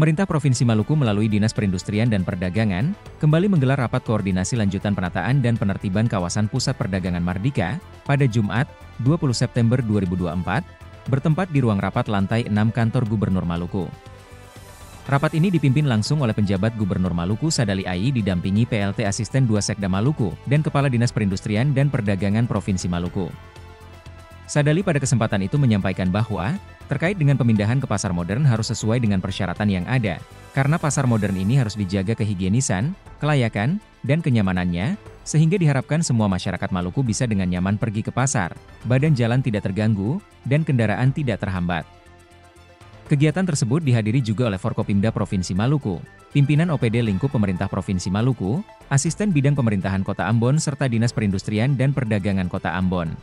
Pemerintah Provinsi Maluku melalui Dinas Perindustrian dan Perdagangan, kembali menggelar rapat koordinasi lanjutan penataan dan penertiban kawasan Pusat Perdagangan Mardika, pada Jumat, 20 September 2024, bertempat di ruang rapat lantai 6 kantor Gubernur Maluku. Rapat ini dipimpin langsung oleh penjabat Gubernur Maluku Sadali Ai didampingi PLT Asisten 2 Sekda Maluku dan Kepala Dinas Perindustrian dan Perdagangan Provinsi Maluku. Sadali pada kesempatan itu menyampaikan bahwa, terkait dengan pemindahan ke pasar modern harus sesuai dengan persyaratan yang ada, karena pasar modern ini harus dijaga kehigienisan, kelayakan, dan kenyamanannya, sehingga diharapkan semua masyarakat Maluku bisa dengan nyaman pergi ke pasar, badan jalan tidak terganggu, dan kendaraan tidak terhambat. Kegiatan tersebut dihadiri juga oleh Forkopimda Provinsi Maluku, pimpinan OPD Lingkup Pemerintah Provinsi Maluku, Asisten Bidang Pemerintahan Kota Ambon serta Dinas Perindustrian dan Perdagangan Kota Ambon.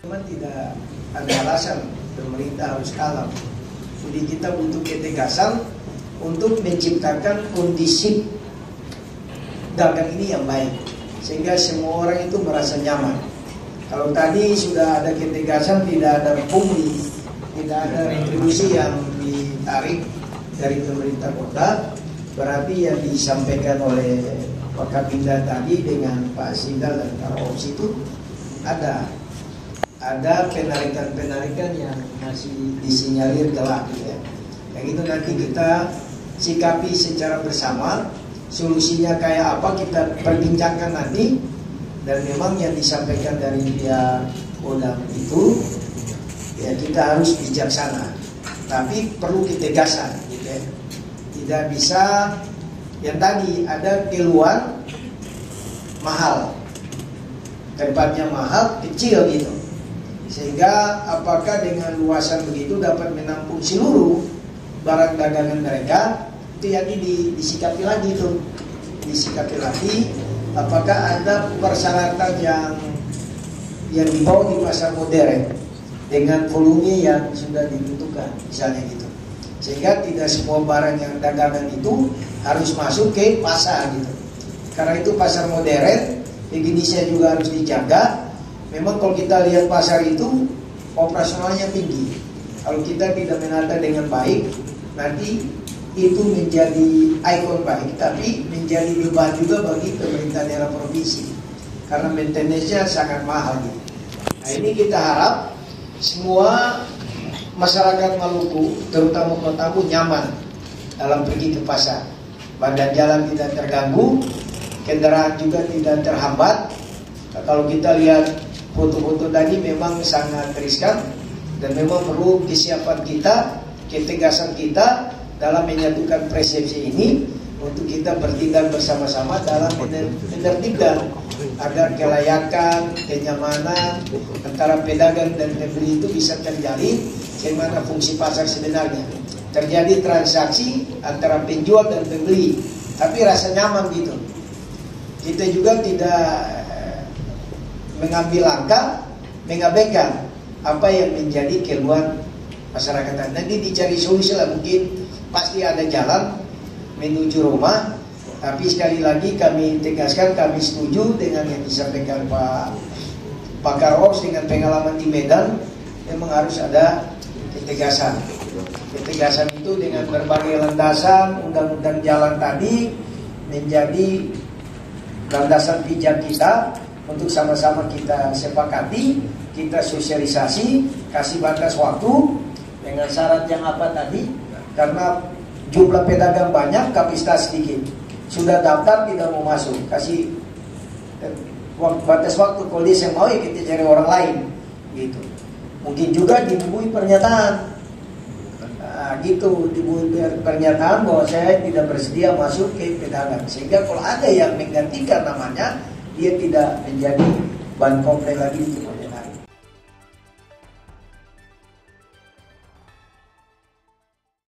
Memang tidak ada alasan pemerintah harus kalah. Jadi kita butuh ketegasan untuk menciptakan kondisi dagang ini yang baik, sehingga semua orang itu merasa nyaman. Kalau tadi sudah ada ketegasan, tidak ada pungli, tidak ada retribusi yang ditarik dari pemerintah kota, berarti yang disampaikan oleh Pak Kapinda tadi dengan Pak Sindal dan Karops itu ada penarikan-penarikan yang masih disinyalir telah ya. Yang itu nanti kita sikapi secara bersama, solusinya kayak apa kita perbincangkan nanti, dan memang yang disampaikan dari pihak Kodam itu ya kita harus bijaksana, tapi perlu ketegasan gitu ya. Tidak bisa yang tadi ada keluhan mahal, tempatnya mahal, kecil gitu. Sehingga apakah dengan luasan begitu dapat menampung seluruh barang dagangan mereka, itu yang disikapi lagi itu. Disikapi lagi apakah ada persyaratan yang dibawa di pasar modern dengan volume yang sudah ditentukan, misalnya gitu. Sehingga tidak semua barang yang dagangan itu harus masuk ke pasar gitu. Karena itu pasar modern, definisinya juga harus dijaga. Memang kalau kita lihat pasar itu operasionalnya tinggi. Kalau kita tidak menata dengan baik, nanti itu menjadi ikon baik, tapi menjadi beban juga bagi pemerintah daerah provinsi. Karena maintenance-nya sangat mahal. Nah ini kita harap semua masyarakat Maluku, terutama Kota Ambon, nyaman dalam pergi ke pasar. Badan jalan tidak terganggu, kendaraan juga tidak terhambat. Nah, kalau kita lihat foto-foto tadi memang sangat riskan dan memang perlu kesiapan kita, ketegasan kita dalam menyatukan persepsi ini untuk kita bertindak bersama-sama dalam menertibkan agar kelayakan, kenyamanan antara pedagang dan pembeli itu bisa terjalin, bagaimana fungsi pasar sebenarnya. Terjadi transaksi antara penjual dan pembeli, tapi rasa nyaman gitu. Kita juga tidak mengambil langkah mengabaikan apa yang menjadi keluhan masyarakat. Nanti dicari solusi lah, mungkin pasti ada jalan menuju rumah. Tapi sekali lagi kami tegaskan, kami setuju dengan yang disampaikan Pak Karops dengan pengalaman di Medan. Memang harus ada ketegasan. Ketegasan itu dengan berbagai landasan undang-undang jalan tadi menjadi landasan pijak kita untuk sama-sama kita sepakati, kita sosialisasi, kasih batas waktu dengan syarat yang apa tadi, karena jumlah pedagang banyak, kapasitas sedikit. Sudah daftar tidak mau masuk, kasih batas waktu. Kalau dia mau ya kita cari orang lain, gitu. Mungkin juga dibubuhi pernyataan, gitu, dibubuhi pernyataan bahwa saya tidak bersedia masuk ke pedagang. Sehingga kalau ada yang menggantikan namanya, dia tidak menjadi bahan komplain lagi.